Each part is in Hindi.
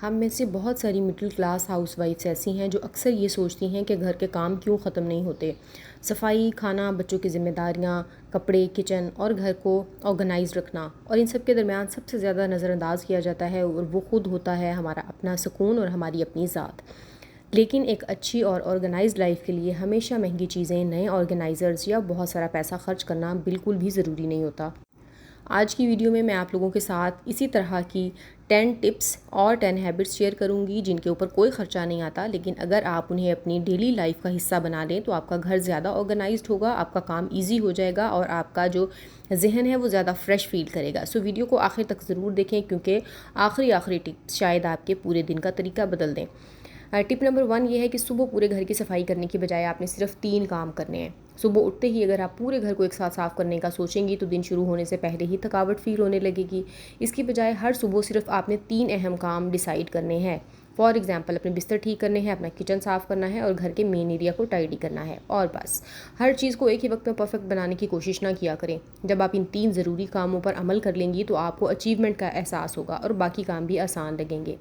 हम में से बहुत सारी मिडिल क्लास हाउसवाइफ्स ऐसी हैं जो अक्सर ये सोचती हैं कि घर के काम क्यों ख़त्म नहीं होते। सफाई, खाना, बच्चों की ज़िम्मेदारियाँ, कपड़े, किचन और घर को ऑर्गेनाइज रखना, और इन सब के दरमियान सबसे ज़्यादा नज़रअंदाज किया जाता है और वो खुद होता है हमारा अपना सुकून और हमारी अपनी ज़ात। लेकिन एक अच्छी और ऑर्गेनाइज्ड लाइफ के लिए हमेशा महंगी चीज़ें, नए ऑर्गेनाइज़र्स या बहुत सारा पैसा खर्च करना बिल्कुल भी ज़रूरी नहीं होता। आज की वीडियो में मैं आप लोगों के साथ इसी तरह की 10 टिप्स और 10 हैबिट्स शेयर करूंगी जिनके ऊपर कोई ख़र्चा नहीं आता, लेकिन अगर आप उन्हें अपनी डेली लाइफ का हिस्सा बना लें तो आपका घर ज़्यादा ऑर्गेनाइज्ड होगा, आपका काम इजी हो जाएगा और आपका जो जहन है वो ज़्यादा फ्रेश फील करेगा। सो वीडियो को आखिर तक ज़रूर देखें क्योंकि आखिरी टिप्स शायद आपके पूरे दिन का तरीका बदल दें। टिप नंबर 1 ये है कि सुबह पूरे घर की सफाई करने की बजाय आपने सिर्फ 3 काम करने हैं। सुबह उठते ही अगर आप पूरे घर को एक साथ साफ़ करने का सोचेंगी तो दिन शुरू होने से पहले ही थकावट फील होने लगेगी। इसकी बजाय हर सुबह सिर्फ आपने 3 अहम काम डिसाइड करने हैं। फॉर एग्जाम्पल, अपने बिस्तर ठीक करने हैं, अपना किचन साफ़ करना है और घर के मेन एरिया को टाइडी करना है, और बस। हर चीज़ को एक ही वक्त में परफेक्ट बनाने की कोशिश ना किया करें। जब आप इन 3 ज़रूरी कामों पर अमल कर लेंगी तो आपको अचीवमेंट का एहसास होगा और बाकी काम भी आसान लगेंगे,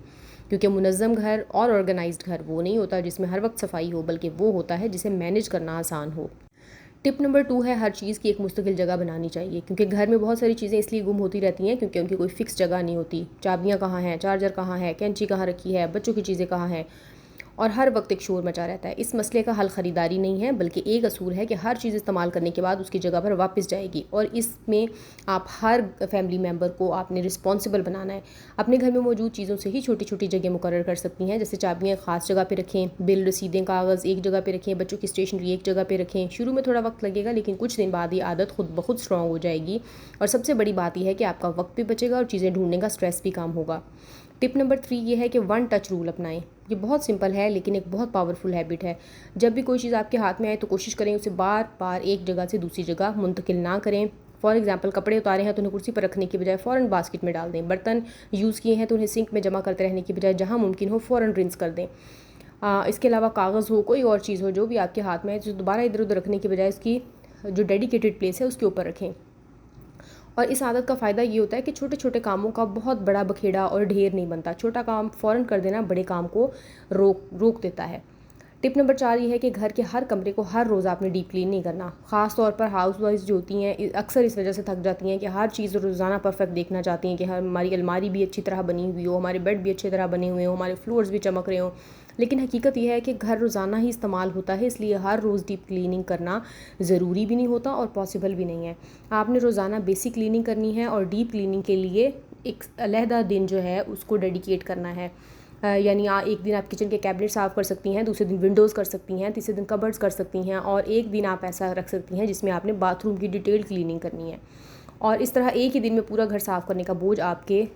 क्योंकि मुनज़्ज़म घर और ऑर्गेनाइज्ड घर वो नहीं होता जिसमें हर वक्त सफाई हो, बल्कि वो होता है जिसे मैनेज करना आसान हो। टिप नंबर 2 है, हर चीज़ की एक मुस्तकिल जगह बनानी चाहिए, क्योंकि घर में बहुत सारी चीज़ें इसलिए गुम होती रहती हैं क्योंकि उनकी कोई फिक्स जगह नहीं होती। चाबियाँ कहाँ हैं, चार्जर कहाँ है, कैंची कहाँ रखी है, बच्चों की चीज़ें कहाँ हैं, और हर वक्त एक शोर मचा रहता है। इस मसले का हल ख़रीदारी नहीं है, बल्कि एक असूल है कि हर चीज़ इस्तेमाल करने के बाद उसकी जगह पर वापस जाएगी, और इसमें आप हर फैमिली मेम्बर को आपने रिस्पॉन्सिबल बनाना है। अपने घर में मौजूद चीज़ों से ही छोटी छोटी जगह मुकर्रर कर सकती हैं, जैसे चाबियाँ ख़ास जगह पर रखें, बिल, रसीदें, कागज़ एक जगह पर रखें, बच्चों की स्टेशनरी एक जगह पर रखें। शुरू में थोड़ा वक्त लगेगा, लेकिन कुछ दिन बाद ये आदत खुद ब खुद स्ट्रॉन्ग हो जाएगी, और सबसे बड़ी बात यह है कि आपका वक्त भी बचेगा और चीज़ें ढूंढने का स्ट्रेस भी कम होगा। टिप नंबर 3 ये है कि 1 टच रूल अपनाएं। ये बहुत सिंपल है लेकिन एक बहुत पावरफुल हैबिट है। जब भी कोई चीज़ आपके हाथ में आए तो कोशिश करें उसे बार बार एक जगह से दूसरी जगह मुंतकिल ना करें। फॉर एग्जांपल, कपड़े उतारे हैं तो उन्हें कुर्सी पर रखने की बजाय फ़ौरन बास्केट में डाल दें। बर्तन यूज़ किए हैं तो उन्हें सिंक में जमा करते रहने की बजाय जहाँ मुमकिन हो फ़ौरन रिंस कर दें। इसके अलावा कागज़ हो, कोई और चीज़ हो जो भी आपके हाथ में है, तो दोबारा इधर उधर रखने की बजाय इसकी जो डेडिकेटेड प्लेस है उसके ऊपर रखें। और इस आदत का फ़ायदा ये होता है कि छोटे छोटे कामों का बहुत बड़ा बखेड़ा और ढेर नहीं बनता। छोटा काम फ़ौरन कर देना बड़े काम को रोक देता है। टिप नंबर 4 ये है कि घर के हर कमरे को हर रोज़ आपने डीप क्लीन नहीं करना। ख़ास तौर पर हाउसवाइफ्स जो होती हैं अक्सर इस वजह से थक जाती हैं कि हर चीज़ रोज़ाना परफेक्ट देखना चाहती हैं कि हमारी अलमारी भी अच्छी तरह बनी हुई हो, हमारे बेड भी अच्छी तरह बने हुए हो, हमारे फ्लोर्स भी चमक रहे हों। लेकिन हकीकत यह है कि घर रोज़ाना ही इस्तेमाल होता है, इसलिए हर रोज़ डीप क्लीनिंग करना ज़रूरी भी नहीं होता और पॉसिबल भी नहीं है। आपने रोज़ाना बेसिक क्लीनिंग करनी है और डीप क्लीनिंग के लिए एक अलहदा दिन जो है उसको डेडिकेट करना है। यानी एक दिन आप किचन के कैबिनेट साफ़ कर सकती हैं, दूसरे दिन विंडोज़ कर सकती हैं, तीसरे दिन कबर्ड्स कर सकती हैं, और एक दिन आप ऐसा रख सकती हैं जिसमें आपने बाथरूम की डिटेल क्लीनिंग करनी है। और इस तरह एक ही दिन में पूरा घर साफ़ करने का बोझ आपके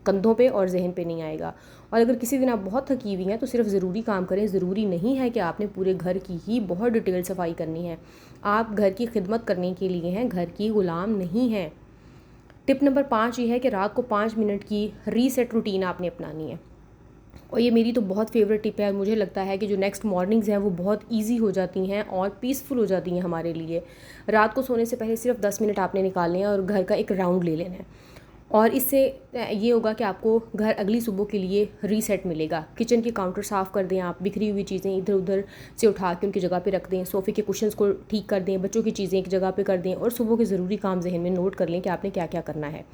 कंधों पे और जहन पे नहीं आएगा। और अगर किसी दिन आप बहुत थकी हुई हैं तो सिर्फ ज़रूरी काम करें। ज़रूरी नहीं है कि आपने पूरे घर की ही बहुत डिटेल सफाई करनी है। आप घर की खिदमत करने के लिए हैं, घर की ग़ुलाम नहीं हैं। टिप नंबर 5 ये है कि रात को 5 मिनट की रीसेट रूटीन आपने अपनानी है, और ये मेरी तो बहुत फेवरेट टिप है। और मुझे लगता है कि जो नेक्स्ट मॉर्निंग्स हैं वो बहुत इजी हो जाती हैं और पीसफुल हो जाती हैं हमारे लिए। रात को सोने से पहले सिर्फ 10 मिनट आपने निकालने हैं और घर का एक राउंड ले लेना है, और इससे ये होगा कि आपको घर अगली सुबह के लिए रीसेट मिलेगा। किचन के काउंटर साफ़ कर दें, आप बिखरी हुई चीज़ें इधर उधर से उठा के उनकी जगह पे रख दें, सोफ़े के कुशन्स को ठीक कर दें, बच्चों की चीज़ें एक जगह पे कर दें, और सुबह के ज़रूरी काम जहन में नोट कर लें कि आपने क्या क्या करना है।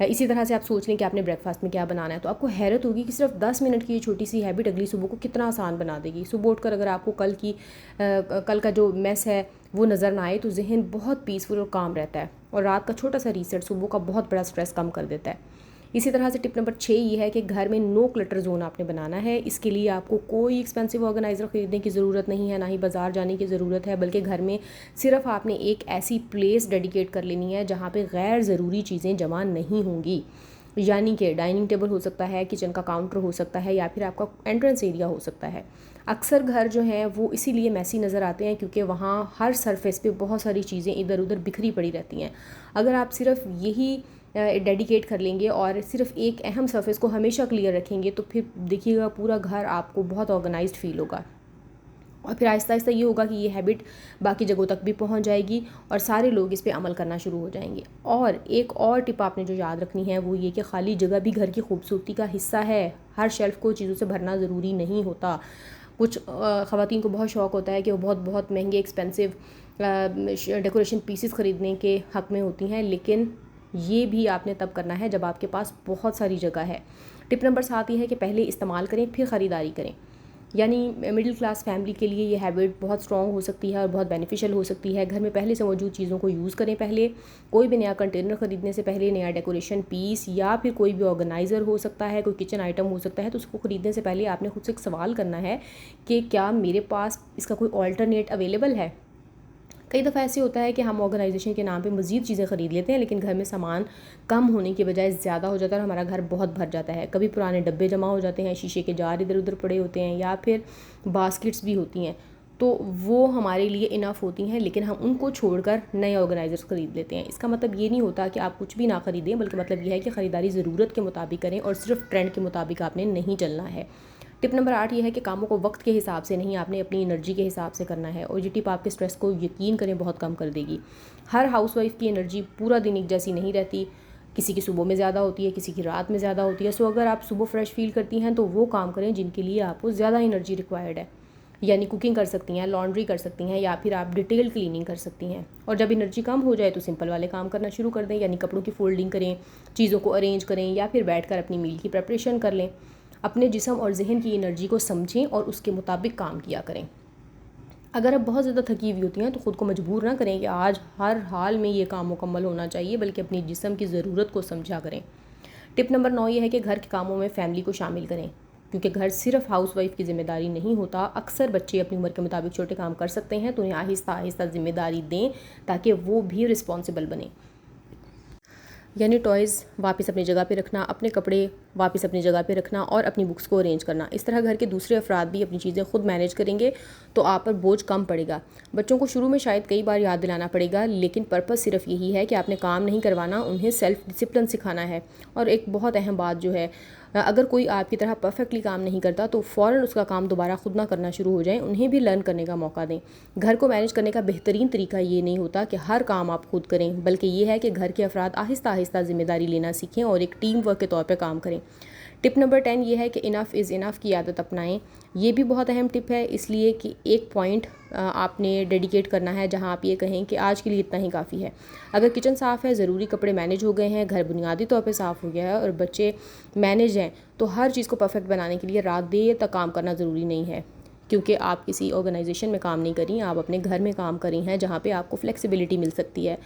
इसी तरह से आप सोच लें कि आपने ब्रेकफास्ट में क्या बनाना है, तो आपको हैरत होगी कि सिर्फ 10 मिनट की ये छोटी सी हैबिट अगली सुबह को कितना आसान बना देगी। सुबह उठकर अगर आपको कल का जो मेस है वो नज़र ना आए तो जहन बहुत पीसफुल और काम रहता है, और रात का छोटा सा रीसेट सुबह का बहुत बड़ा स्ट्रेस कम कर देता है। इसी तरह से टिप नंबर 6 ये है कि घर में नो क्लटर जोन आपने बनाना है। इसके लिए आपको कोई एक्सपेंसिव ऑर्गेनाइज़र ख़रीदने की ज़रूरत नहीं है, ना ही बाज़ार जाने की ज़रूरत है, बल्कि घर में सिर्फ आपने एक ऐसी प्लेस डेडिकेट कर लेनी है जहाँ पे गैर ज़रूरी चीज़ें जमा नहीं होंगी। यानी कि डाइनिंग टेबल हो सकता है, किचन का काउंटर हो सकता है, या फिर आपका एंट्रेंस एरिया हो सकता है। अक्सर घर जो हैं वो इसीलिए मैसी नज़र आते हैं क्योंकि वहाँ हर सरफेस पे बहुत सारी चीज़ें इधर उधर बिखरी पड़ी रहती हैं। अगर आप सिर्फ यही डेडिकेट कर लेंगे और सिर्फ एक अहम सरफेस को हमेशा क्लियर रखेंगे तो फिर देखिएगा पूरा घर आपको बहुत ऑर्गेनाइज्ड फील होगा। और फिर आहिस्ता आहिस्ता ये होगा कि ये हैबिट बाकी जगहों तक भी पहुंच जाएगी और सारे लोग इस पे अमल करना शुरू हो जाएंगे। और एक और टिप आपने जो याद रखनी है वो ये कि खाली जगह भी घर की खूबसूरती का हिस्सा है। हर शेल्फ़ को चीज़ों से भरना ज़रूरी नहीं होता। कुछ ख़वातीन को बहुत शौक़ होता है कि वो बहुत बहुत महंगे एक्सपेंसिव डेकोरेशन पीसेस ख़रीदने के हक़ में होती हैं, लेकिन ये भी आपने तब करना है जब आपके पास बहुत सारी जगह है। टिप नंबर 7 ये है कि पहले इस्तेमाल करें फिर ख़रीदारी करें। यानी मिडिल क्लास फैमिली के लिए ये हैबिट बहुत स्ट्रॉन्ग हो सकती है और बहुत बेनिफिशियल हो सकती है। घर में पहले से मौजूद चीज़ों को यूज़ करें। पहले कोई भी नया कंटेनर ख़रीदने से पहले, नया डेकोरेशन पीस या फिर कोई भी ऑर्गेनाइज़र हो सकता है, कोई किचन आइटम हो सकता है, तो उसको ख़रीदने से पहले आपने खुद से एक सवाल करना है कि क्या मेरे पास इसका कोई ऑल्टरनेट अवेलेबल है। कई दफ़ा ऐसे होता है कि हम ऑर्गेनाइजेशन के नाम पे मज़ीद चीज़ें ख़रीद लेते हैं, लेकिन घर में सामान कम होने की बजाय ज़्यादा हो जाता है और हमारा घर बहुत भर जाता है। कभी पुराने डब्बे जमा हो जाते हैं, शीशे के जार इधर उधर पड़े होते हैं, या फिर बास्केट्स भी होती हैं, तो वो हमारे लिए इनफ होती हैं, लेकिन हम उनको छोड़कर नए ऑर्गेनाइज़र्स ख़रीद लेते हैं। इसका मतलब ये नहीं होता कि आप कुछ भी ना ख़रीदें, बल्कि मतलब ये है कि ख़रीदारी ज़रूरत के मुताबिक करें और सिर्फ ट्रेंड के मुताबिक आपने नहीं चलना है। टिप नंबर 8 ये है कि कामों को वक्त के हिसाब से नहीं, आपने अपनी एनर्जी के हिसाब से करना है। और ये टिप आपके स्ट्रेस को यकीन करें बहुत कम कर देगी। हर हाउसवाइफ की एनर्जी पूरा दिन एक जैसी नहीं रहती। किसी की सुबह में ज़्यादा होती है, किसी की रात में ज़्यादा होती है। सो अगर आप सुबह फ्रेश फील करती हैं तो वो काम करें जिनके लिए आपको ज़्यादा एनर्जी रिक्वायर्ड है। यानी कुकिंग कर सकती हैं, लॉन्ड्री कर सकती हैं, या फिर आप डिटेल क्लीनिंग कर सकती हैं। और जब एनर्जी कम हो जाए तो सिंपल वाले काम करना शुरू कर दें, यानी कपड़ों की फोल्डिंग करें, चीज़ों को अरेंज करें, या फिर बैठकर अपनी मील की प्रिपरेशन कर लें। अपने जिस्म और जहन की एनर्जी को समझें और उसके मुताबिक काम किया करें। अगर आप बहुत ज़्यादा थकी हुई होती हैं तो ख़ुद को मजबूर ना करें कि आज हर हाल में ये काम मुकम्मल होना चाहिए, बल्कि अपनी जिस्म की ज़रूरत को समझा करें। टिप नंबर 9 ये है कि घर के कामों में फ़ैमिली को शामिल करें, क्योंकि घर सिर्फ हाउसवाइफ की ज़िम्मेदारी नहीं होता। अक्सर बच्चे अपनी उम्र के मुताबिक छोटे काम कर सकते हैं, तो उन्हें आहिस्ता आहिस्ता ज़िम्मेदारी दें ताकि वो भी रिस्पॉन्सिबल बने। यानी टॉयज़ वापस अपनी जगह पे रखना, अपने कपड़े वापस अपनी जगह पे रखना और अपनी बुक्स को अरेंज करना। इस तरह घर के दूसरे अफराद भी अपनी चीज़ें खुद मैनेज करेंगे तो आप पर बोझ कम पड़ेगा। बच्चों को शुरू में शायद कई बार याद दिलाना पड़ेगा, लेकिन पर्पस सिर्फ यही है कि आपने काम नहीं करवाना, उन्हें सेल्फ डिसिप्लिन सिखाना है। और एक बहुत अहम बात जो है, अगर कोई आपकी तरह परफेक्टली काम नहीं करता तो फ़ौरन उसका काम दोबारा खुद ना करना शुरू हो जाए, उन्हें भी लर्न करने का मौका दें। घर को मैनेज करने का बेहतरीन तरीका ये नहीं होता कि हर काम आप खुद करें, बल्कि ये है कि घर के अफराद आहिस्ता आहिस्ता ज़िम्मेदारी लेना सीखें और एक टीम वर्क के तौर पर काम करें। टिप नंबर 10 ये है कि इनफ़ इज़ इनफ़ की आदत अपनाएं। ये भी बहुत अहम टिप है, इसलिए कि एक पॉइंट आपने डेडिकेट करना है जहां आप ये कहें कि आज के लिए इतना ही काफ़ी है। अगर किचन साफ़ है, ज़रूरी कपड़े मैनेज हो गए हैं, घर बुनियादी तौर पे साफ़ हो गया है और बच्चे मैनेज हैं, तो हर चीज़ को परफेक्ट बनाने के लिए रात देर तक काम करना ज़रूरी नहीं है, क्योंकि आप किसी ऑर्गेनाइजेशन में काम नहीं करी, आप अपने घर में काम करी हैं जहाँ पे आपको फ्लेक्सिबिलिटी मिल सकती है।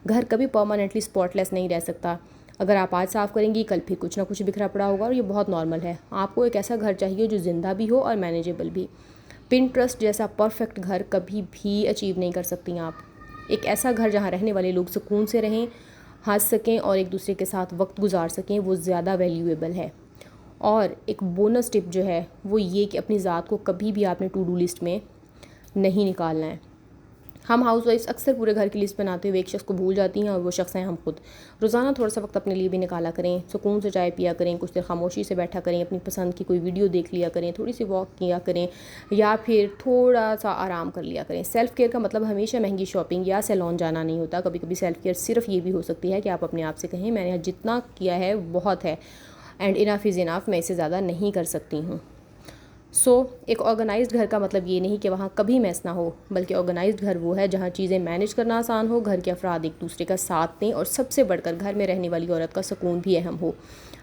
घर कभी परमानेंटली स्पॉटलेस नहीं रह सकता। अगर आप आज साफ़ करेंगी, कल फिर कुछ ना कुछ बिखरा पड़ा होगा, और ये बहुत नॉर्मल है। आपको एक ऐसा घर चाहिए जो ज़िंदा भी हो और मैनेजेबल भी। पिंटरेस्ट जैसा परफेक्ट घर कभी भी अचीव नहीं कर सकती आप। एक ऐसा घर जहाँ रहने वाले लोग सुकून से रहें, हंस सकें और एक दूसरे के साथ वक्त गुजार सकें, वो ज़्यादा वैल्यूएबल है। और एक बोनस टिप जो है वो ये कि अपनी ज़ात को कभी भी आपने टू डू लिस्ट में नहीं निकालना है। हम हाउसवाइफ्स अक्सर पूरे घर की लिस्ट बनाते हुए एक शख्स को भूल जाती हैं, और वो शख्स हैं हम खुद। रोज़ाना थोड़ा सा वक्त अपने लिए भी निकाला करें, सुकून से चाय पिया करें, कुछ देर खामोशी से बैठा करें, अपनी पसंद की कोई वीडियो देख लिया करें, थोड़ी सी वॉक किया करें, या फिर थोड़ा सा आराम कर लिया करें। सेल्फ़ केयर का मतलब हमेशा महंगी शॉपिंग या सैलून जाना नहीं होता। कभी कभी सेल्फ़ केयर सिर्फ ये भी हो सकती है कि आप अपने आप से कहें मैंने जितना किया है बहुत है, एंड इनफ इज़ इनफ, मैं इससे ज़्यादा नहीं कर सकती हूँ। एक ऑर्गेनाइज्ड घर का मतलब ये नहीं कि वहाँ कभी मैस ना हो, बल्कि ऑर्गेनाइज्ड घर वो है जहाँ चीज़ें मैनेज करना आसान हो, घर के अफराद एक दूसरे का साथ दें, और सबसे बढ़कर घर में रहने वाली औरत का सुकून भी अहम हो।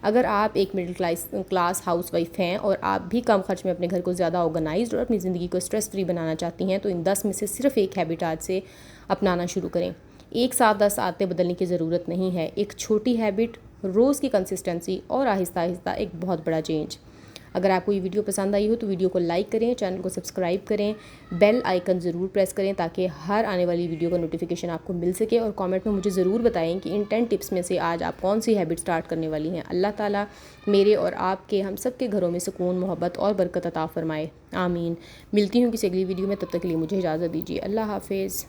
अगर आप एक मिडिल क्लास हाउसवाइफ हैं और आप भी कम खर्च में अपने घर को ज़्यादा ऑर्गेनाइज्ड और अपनी ज़िंदगी को स्ट्रेस फ्री बनाना चाहती हैं, तो इन 10 में से सिर्फ एक हैबिट आज से अपनाना शुरू करें। एक साथ 10 आदतें बदलने की ज़रूरत नहीं है। एक छोटी हैबिट, रोज़ की कंसिस्टेंसी और आहिस्ता आहिस्ता एक बहुत बड़ा चेंज। अगर आपको ये वीडियो पसंद आई हो तो वीडियो को लाइक करें, चैनल को सब्सक्राइब करें, बेल आइकन ज़रूर प्रेस करें ताकि हर आने वाली वीडियो का नोटिफिकेशन आपको मिल सके। और कमेंट में मुझे ज़रूर बताएं कि इन 10 टिप्स में से आज आप कौन सी हैबिट स्टार्ट करने वाली हैं। अल्लाह ताला मेरे और आपके, हम सब के घरों में सुकून, मोहब्बत और बरकत अता फ़रमाए। आमीन। मिलती हूँ किसी अगली वीडियो में, तब तक के लिए मुझे इजाज़त दीजिए। अल्लाह हाफिज़।